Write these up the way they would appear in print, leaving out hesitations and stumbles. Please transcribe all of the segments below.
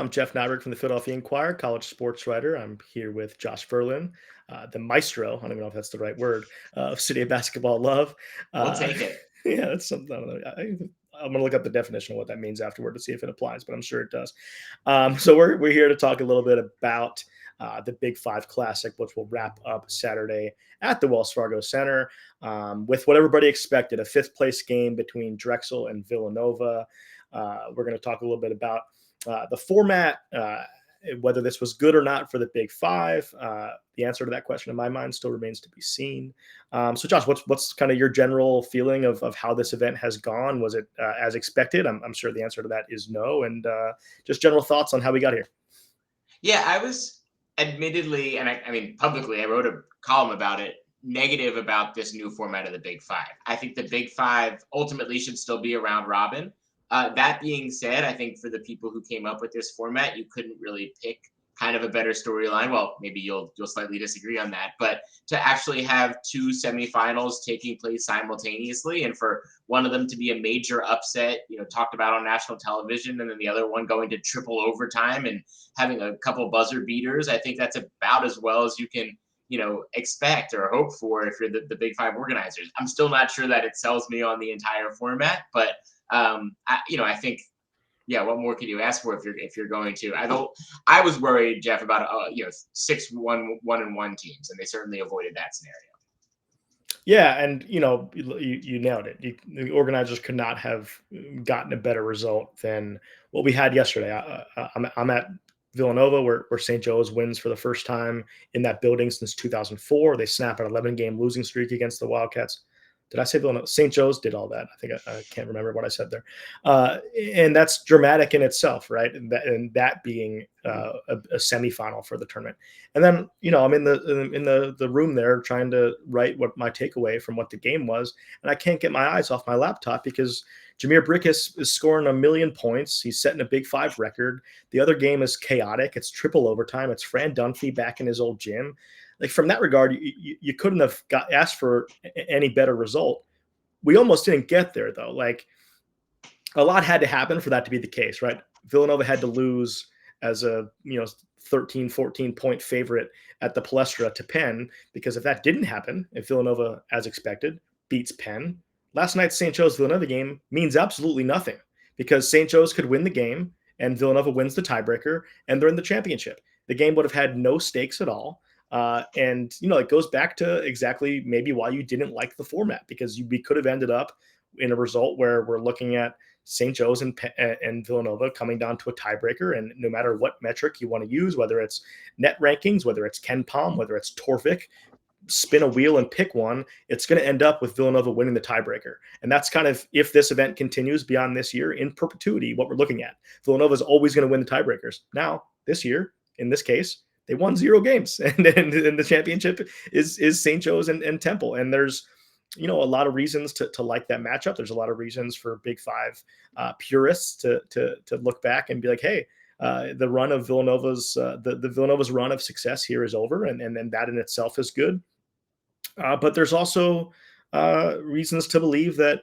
I'm Jeff Neiburg from the Philadelphia Inquirer, college sports writer. I'm here with Josh Verlin, the maestro. I don't even know if that's the right word of City of Basketball Love. We'll Uh, take it. yeah, that's something. I don't know. I'm going to look up the definition of what that means afterward to see if it applies, but I'm sure it does. So we're here to talk a little bit about the Big Five Classic, which will wrap up Saturday at the Wells Fargo Center with what everybody expected, a fifth place game between Drexel and Villanova. We're going to talk a little bit about the format, whether this was good or not for the Big Five. The answer to that question, in my mind, still remains to be seen. So, Josh, what's kind of your general feeling of how this event has gone? Was it as expected? I'm sure the answer to that is no. And just general thoughts on how we got here. Yeah, I was admittedly, and I mean publicly, I wrote a column about it, negative about this new format of the Big Five. I think the Big Five ultimately should still be a round robin. That being said, I think for the people who came up with this format, you couldn't really pick kind of a better storyline. Well, maybe you'll slightly disagree on that, but to actually have two semifinals taking place simultaneously, and for one of them to be a major upset, talked about on national television, and then the other one going to triple overtime and having a couple buzzer beaters, I think that's about as well as you can expect or hope for if you're the Big Five organizers. I'm still not sure that it sells me on the entire format, but I think, yeah, what more could you ask for if you're going to? I was worried, Jeff, about 6-1-1 teams, and they certainly avoided that scenario. Yeah, and you nailed it. The organizers could not have gotten a better result than what we had yesterday. I'm at Villanova, where St. Joe's wins for the first time in that building since 2004. They snap an 11-game losing streak against the Wildcats. Did I say Villanova? St. Joe's did all that. I think I can't remember what I said there. And that's dramatic in itself, right? And that being a semifinal for the tournament. And then, I'm in the room there trying to write what my takeaway from what the game was, and I can't get my eyes off my laptop because Jameer Brickus is scoring 1 million points. He's setting a Big Five record. The other game is chaotic. It's triple overtime. It's Fran Dunphy back in his old gym. Like, from that regard, you couldn't have asked for any better result. We almost didn't get there, though. Like, a lot had to happen for that to be the case, right? Villanova had to lose as a 13, 14 point favorite at the Palestra to Penn, because if that didn't happen, if Villanova, as expected, beats Penn, last night's St. Joe's Villanova game means absolutely nothing, because St. Joe's could win the game and Villanova wins the tiebreaker and they're in the championship. The game would have had no stakes at all. And it goes back to exactly maybe why you didn't like the format, because we could have ended up in a result where we're looking at St. Joe's and Villanova coming down to a tiebreaker, and no matter what metric you want to use, whether it's net rankings, whether it's KenPom, whether it's Torvik, spin a wheel and pick one, it's going to end up with Villanova winning the tiebreaker. And that's kind of, if this event continues beyond this year, in perpetuity, what we're looking at. Villanova is always going to win the tiebreakers. Now, this year, in this case, they won 0 games, and the championship is St. Joe's and Temple. And there's a lot of reasons to like that matchup. There's a lot of reasons for Big Five purists to look back and be like, hey, the run of Villanova's the Villanova's run of success here is over, and that in itself is good. But there's also reasons to believe that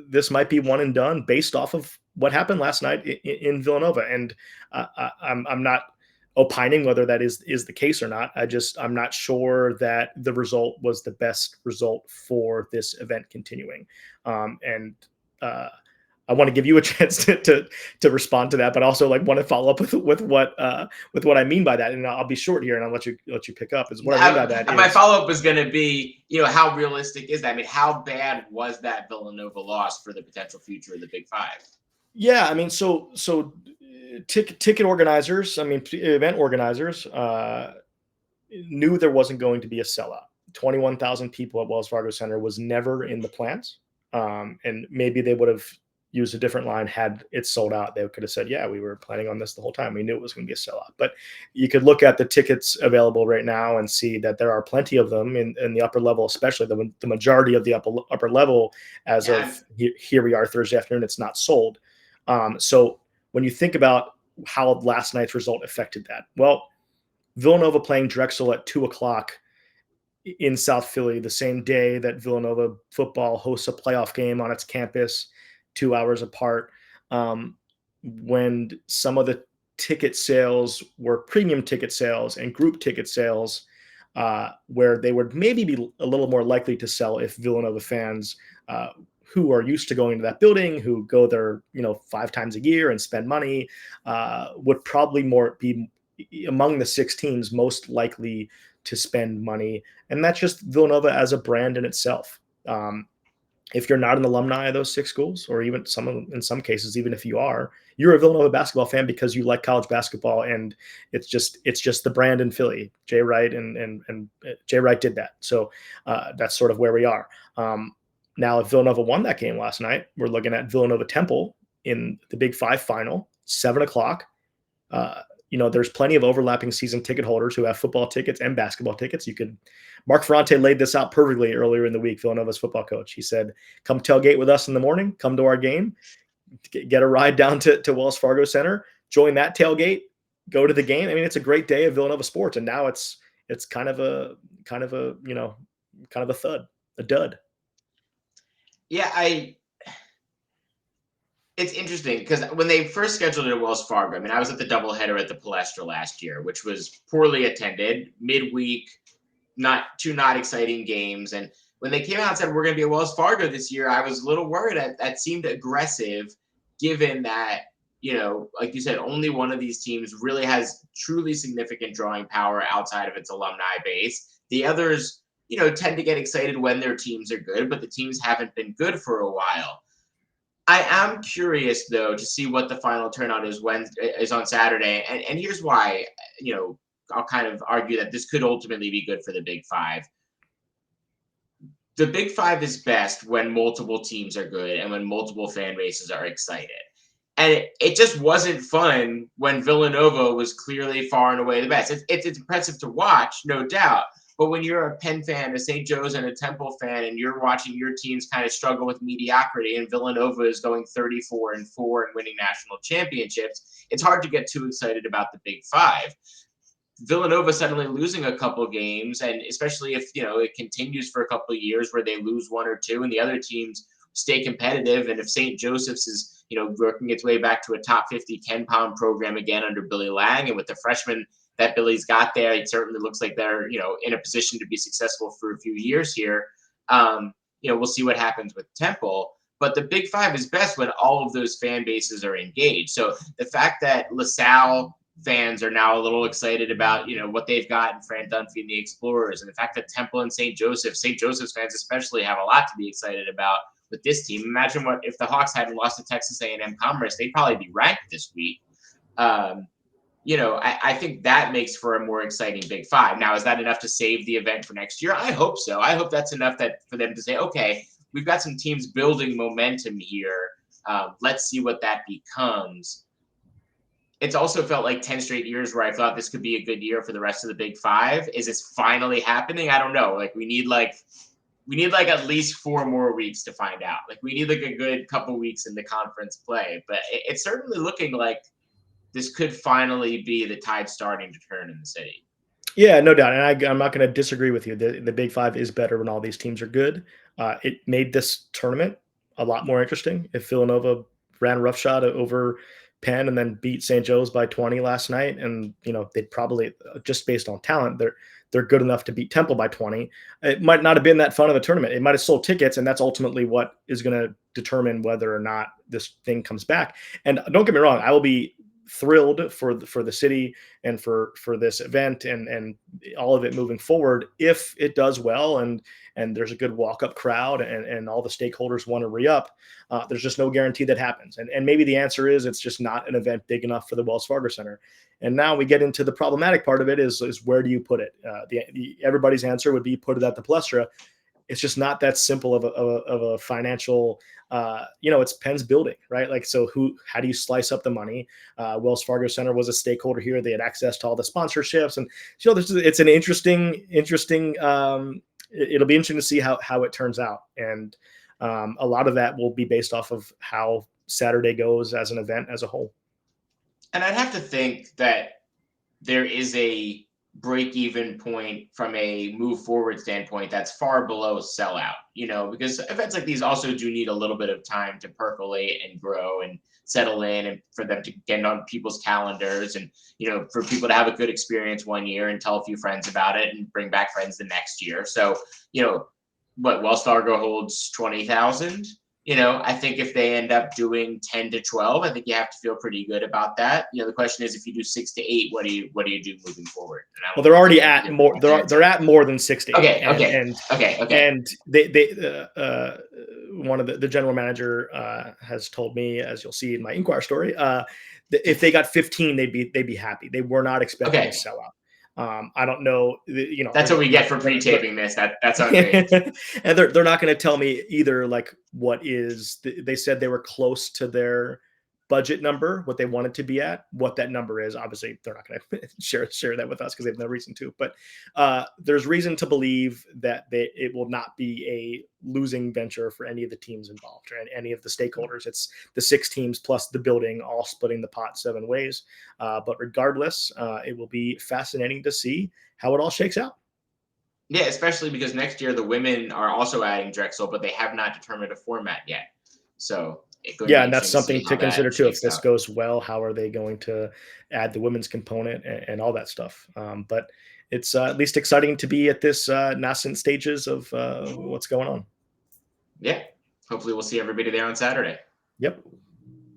this might be one and done based off of what happened last night in Villanova. And I'm not opining whether that is the case or not. I'm not sure that the result was the best result for this event continuing. I want to give you a chance to respond to that, but also want to follow up with what I mean by that. And I'll be short here, and I'll let you pick up. Is what I mean by that. My follow up is going to be, how realistic is that? I mean, how bad was that Villanova loss for the potential future of the Big Five? Yeah, I mean, so ticket organizers, event organizers, knew there wasn't going to be a sellout. 21,000 people at Wells Fargo Center was never in the plans, and maybe they would have used a different line had it sold out. They could have said, yeah, we were planning on this the whole time. We knew it was going to be a sellout. But you could look at the tickets available right now and see that there are plenty of them in the upper level, especially the majority of the upper level as of here we are Thursday afternoon. It's not sold. So when you think about how last night's result affected that, well, Villanova playing Drexel at 2:00 in South Philly, the same day that Villanova football hosts a playoff game on its campus, 2 hours apart. When some of the ticket sales were premium ticket sales and group ticket sales, where they would maybe be a little more likely to sell if Villanova fans who are used to going to that building, who go there, 5 times a year and spend money, would probably more be among the 6 teams most likely to spend money. And that's just Villanova as a brand in itself. If you're not an alumni of those 6 schools, or even in some cases, even if you are, you're a Villanova basketball fan because you like college basketball, and it's just the brand in Philly. Jay Wright and Jay Wright did that, so that's sort of where we are. Now, if Villanova won that game last night, we're looking at Villanova Temple in the Big Five final, 7 o'clock. There's plenty of overlapping season ticket holders who have football tickets and basketball tickets. Mark Ferrante laid this out perfectly earlier in the week, Villanova's football coach. He said, come tailgate with us in the morning, come to our game, get a ride down to Wells Fargo Center, join that tailgate, go to the game. I mean, it's a great day of Villanova sports. And now it's kind of a thud, a dud. Yeah, it's interesting because when they first scheduled it at Wells Fargo, I mean, I was at the doubleheader at the Palestra last year, which was poorly attended, midweek, not exciting games. And when they came out and said we're going to be at Wells Fargo this year, I was a little worried. That seemed aggressive, given that, like you said, only one of these teams really has truly significant drawing power outside of its alumni base. The others, tend to get excited when their teams are good, but the teams haven't been good for a while. I am curious though to see what the final turnout is on Saturday, and here's why. I'll kind of argue that this could ultimately be good for the Big Five. The Big Five is best when multiple teams are good and when multiple fan bases are excited. And it just wasn't fun when Villanova was clearly far and away the best. It's impressive to watch, no doubt. But when you're a Penn fan, a St. Joe's, and a Temple fan, and you're watching your teams kind of struggle with mediocrity, and Villanova is going 34-4 and winning national championships, it's hard to get too excited about the Big Five. Villanova suddenly losing a couple games, and especially if it continues for a couple of years where they lose one or two, and the other teams stay competitive, and if St. Joseph's is working its way back to a top 50 10-pound program again under Billy Lang, and with the freshmen that Billy's got there, it certainly looks like they're in a position to be successful for a few years here. We'll see what happens with Temple. But the Big Five is best when all of those fan bases are engaged. So the fact that LaSalle fans are now a little excited about what they've got in Fran Dunphy and the Explorers, and the fact that Temple and St. Joseph's fans especially have a lot to be excited about with this team. Imagine what if the Hawks hadn't lost to Texas A&M Commerce, they'd probably be ranked this week. I think that makes for a more exciting Big Five. Now, is that enough to save the event for next year? I hope so. I hope that's enough for them to say, okay, we've got some teams building momentum here. Let's see what that becomes. It's also felt like 10 straight years where I thought this could be a good year for the rest of the Big Five. Is this finally happening? I don't know. Like we need at least 4 more weeks to find out. Like we need a good couple weeks in the conference play. But it's certainly looking like this could finally be the tide starting to turn in the city. Yeah, no doubt. And I'm not going to disagree with you. The Big Five is better when all these teams are good. It made this tournament a lot more interesting. If Villanova ran roughshod over Penn and then beat St. Joe's by 20 last night, and they'd probably, just based on talent, they're good enough to beat Temple by 20. It might not have been that fun of a tournament. It might have sold tickets, and that's ultimately what is going to determine whether or not this thing comes back. And don't get me wrong, I will be thrilled for the city and for this event and all of it moving forward if it does well and there's a good walk-up crowd and all the stakeholders want to re-up. There's just no guarantee that happens, and maybe the answer is it's just not an event big enough for the Wells Fargo Center. And now we get into the problematic part of it is where do you put it? Everybody's answer would be put it at the Palestra. It's just not that simple of a financial, it's Penn's building, right? Like, so how do you slice up the money? Wells Fargo Center was a stakeholder here. They had access to all the sponsorships, and it's an interesting. It'll be interesting to see how it turns out, and a lot of that will be based off of how Saturday goes as an event as a whole. And I'd have to think that there is a break even point from a move forward standpoint that's far below sellout, because events like these also do need a little bit of time to percolate and grow and settle in, and for them to get on people's calendars, and for people to have a good experience one year and tell a few friends about it and bring back friends the next year. So, what Wells Fargo holds 20,000. I think if they end up doing 10 to 12, I think you have to feel pretty good about that. The question is, if you do 6 to 8, what do you do moving forward? And I Well, don't they're think already you at give more. an They're answer. at more than 6 to 8, Okay, okay, okay, okay, and they one of the general manager has told me, as you'll see in my Inquirer story, if they got 15, they'd be happy. They were not expecting a okay. sellout. I don't know. That's what we get for pre-taping this. That's on me. and they're not going to tell me either. Like, what is they said they were close to their budget number, what they wanted to be at. What that number is, obviously, they're not going to share that with us because they have no reason to. But there's reason to believe that it will not be a losing venture for any of the teams involved or any of the stakeholders. It's the 6 teams plus the building all splitting the pot 7 ways. But regardless, it will be fascinating to see how it all shakes out. Yeah, especially because next year the women are also adding Drexel, but they have not determined a format yet. So it's going to Yeah, be and that's interesting to see something how to consider that too. If shakes this out. goes well, how are they going to add the women's component and all that stuff? But it's at least exciting to be at this nascent stages of what's going on. Yeah. Hopefully we'll see everybody there on Saturday. Yep.